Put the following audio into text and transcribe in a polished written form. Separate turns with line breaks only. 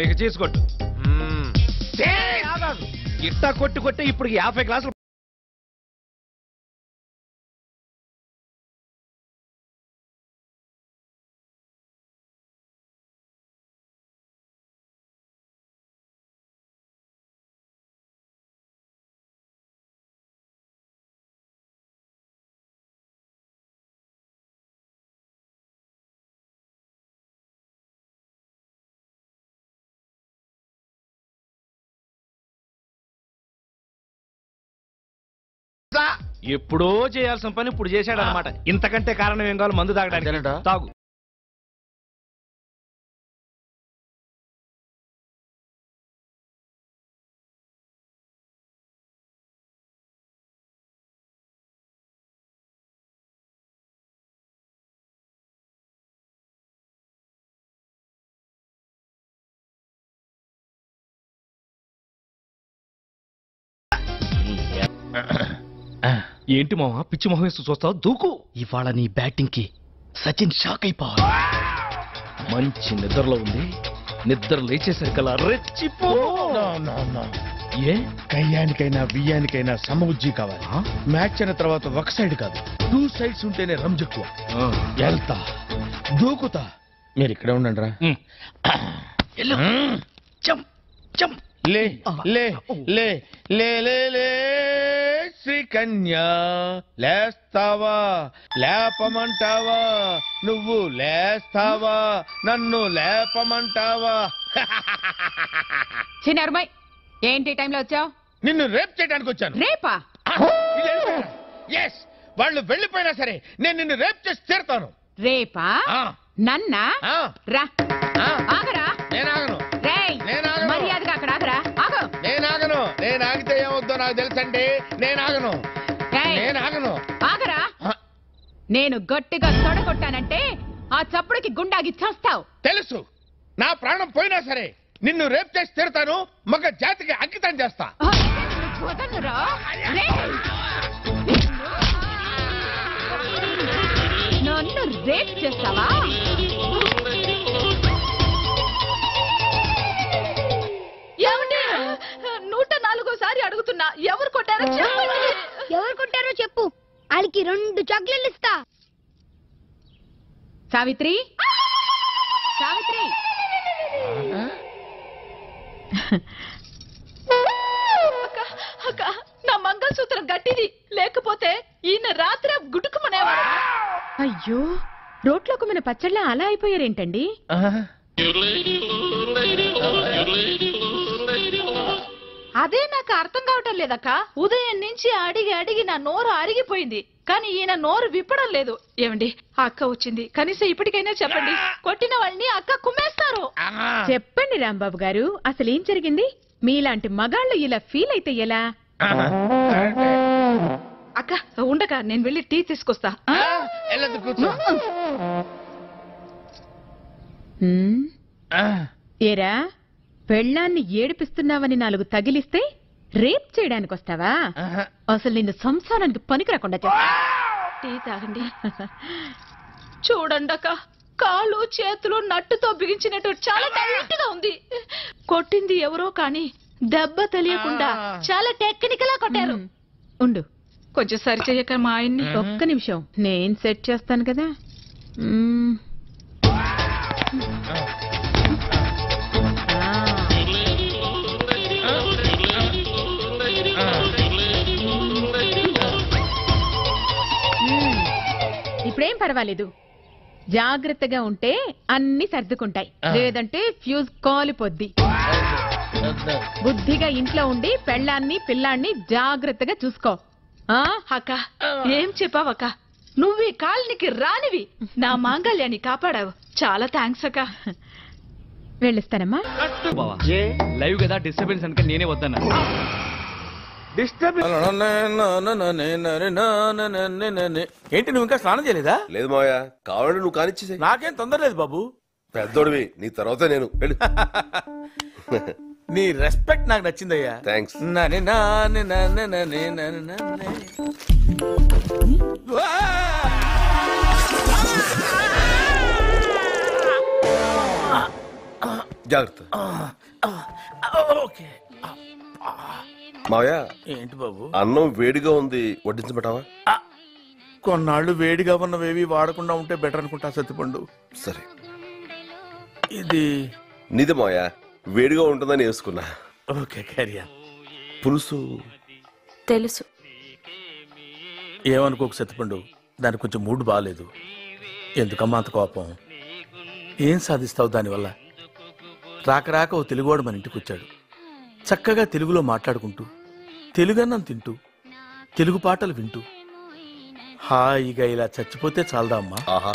ఇక చేసుకోట్టు ఇట్టా కొట్టి ఇప్పుడు 50 గ్లాసులు ఎప్పుడో చేయాల్సిన పని ఇప్పుడు చేశాడు అనమాట. ఇంతకంటే కారణం ఏం కావాలి? మందు తాగడానికి. తాగు. ఏంటి మావా పిచ్చి మొహం వేస్తూ చూస్తావు? దూకు.
ఇవాళ నీ బ్యాటింగ్ కి సచిన్ షాక్ అయిపోవాలి.
మంచి నిద్రలో ఉంది. నిద్ర లేచేసరికల్లా రెచ్చిపో.
ఏ కయ్యానికైనా బియ్యానికైనా సమబుజ్జి కావాలి. మ్యాచ్ అయిన తర్వాత ఒక సైడ్ కాదు, 2 సైడ్స్ ఉంటేనే రంజెక్కువ. వెళ్తా, దూకుతా. మీరు ఇక్కడే ఉండండి రా. లే లే లే లే లే లే శ్రీకన్యా, లేస్తావా లేపమంటావా? నువ్వు లేస్తావా నన్ను లేపమంటావా?
చిన్నరుమై, ఏంటి టైంలో వచ్చావు?
నిన్ను రేప్ చేయడానికి వచ్చాను.
రేపా?
ఎస్, వాళ్ళు వెళ్ళిపోయినా సరే నేను నిన్ను రేప్ చేసి తీరుతాను.
రేపా? నన్నా? రా. ఆగరా.
నేనాగను.
మర్యాదగా అక్కడ ఆగరా. ఆగు.
నేనాగను. నేను ఆగితే ఏమవుద్దో నాకు తెలుసండి. నేనాగను. నేనాగను.
ఆగరా. నేను గట్టిగా తొడగొట్టానంటే ఆ చప్పుడుకి గుండాగి చేస్తావు.
తెలుసు. నా ప్రాణం పోయినా సరే నిన్ను రేప్ చేసి తీరుతాను. మగ జాతికి అంకితం చేస్తా.
నన్ను రేప్ చేస్తావా?
ఏమండి, 104సారి అడుగుతున్నా, ఎవరు కొట్టారో చెప్పండి.
ఎవరు కొట్టారో చెప్పు, వాళ్ళకి 2 చాక్లెట్లు ఇస్తా.
సావిత్రి, సావిత్రి.
అక్క, నా మంగళసూత్రం గట్టిది, లేకపోతే ఈయన రాత్రి గుటుకుమనేవాడు.
అయ్యో, రోట్లోకి మన పచ్చళ్ళ అలా అయిపోయారేంటండి?
అదే నాకు అర్థం కావటం లేదక్క. ఉదయం నుంచి అడిగి అడిగి నా నోరు అరిగిపోయింది, కానీ ఈయన నోరు విప్పడం లేదు. ఏమండి, అక్క వచ్చింది, కనీసం ఇప్పటికైనా చెప్పండి. కొట్టిన వాళ్ళని అక్క కుమ్మేస్తారు.
చెప్పండి రాంబాబు గారు, అసలు ఏం జరిగింది? మీలాంటి మగాళ్ళు ఇలా ఫీల్ అయితే ఎలా?
అక్క ఉండక, నేను వెళ్ళి టీ తీసుకొస్తా.
ఏరా, పెళ్ళాన్ని ఏడిపిస్తున్నావని 4 తగిలిస్తే రేప్ చేయడానికి వస్తావా? అసలు నిన్ను సంసారానికి పనికి రాకుండా చేస్తా.
టీ తాగండి. చూడండి అక్క, కాళ్ళు చేతులు నట్టుతో బిగించినట్టు చాలా టైట్ గా ఉంది. కొట్టింది ఎవరో కానీ దెబ్బ తెలియకుండా చాలా టెక్నికల్ గా కొట్టారు.
ఉండు,
కొంచెం సరి చెయ్యక మా ఆయన్ని.
ఒక్క నిమిషం, నేను సెట్ చేస్తాను కదా. ఇప్పుడేం పర్వాలేదు, జాగ్రత్తగా ఉంటే అన్ని సర్దుకుంటాయి, లేదంటే ఫ్యూజ్ కాలిపోద్ది. బుద్ధిగా ఇంట్లో ఉండి పెళ్ళాన్ని పిల్లాన్ని జాగ్రత్తగా చూసుకో.
అక్క, ఏం చెప్పావక్క? నువ్వు ఈ కాలనికి రానివి, నా మాంగళ్యాన్ని కాపాడావు. చాలా థ్యాంక్స్ అక్క.
వెళ్ళిస్తానమ్మా.
లైవ్ కదా, డిస్టర్బెన్స్ అనుక నేనే వద్దన్నా.
ఏంటి నువ్వు ఇంకా స్నానం చేయలేదా?
లేదు మావయ్య, కావాలంటే నువ్వు కానిచ్చేసే.
నాకేం తొందర లేదు బాబు.
పెద్దోడివి, నీ తర్వాత నేను.
నీ రెస్పెక్ట్ నాకు నచ్చిందయ్యా.
థ్యాంక్స్. జాగ్రత్త
ఓకే.
మావయ్య
ఏంటి బాబు?
అన్నం వేడిగా ఉంది వడ్డించబెట్టావా?
కొన్నాళ్ళు వేడిగా ఉన్నవేవి వాడకుండా ఉంటే బెటర్ అనుకుంటా సత్తిపండు.
సరే
ఇది
నీదే మావయ్య, వేడిగా ఉంటుందని వేసుకున్నా.
ఓకే క్యారియా.
పులుసు
తెలుసు.
ఏమనుకోకు సత్తిపండు, దానికి కొంచెం మూడ్ బాగాలేదు. ఎందుకమ్మా అంత కోపం? ఏం సాధిస్తావు దానివల్ల? రాక రాక ఓ తెలుగువాడు మన ఇంటికి వచ్చాడు. చక్కగా తెలుగులో మాట్లాడుకుంటూ, తెలుగన్నం తింటూ, తెలుగు పాటలు వింటూ హాయిగా ఇలా చచ్చిపోతే చాలదా అమ్మా?
ఆహా.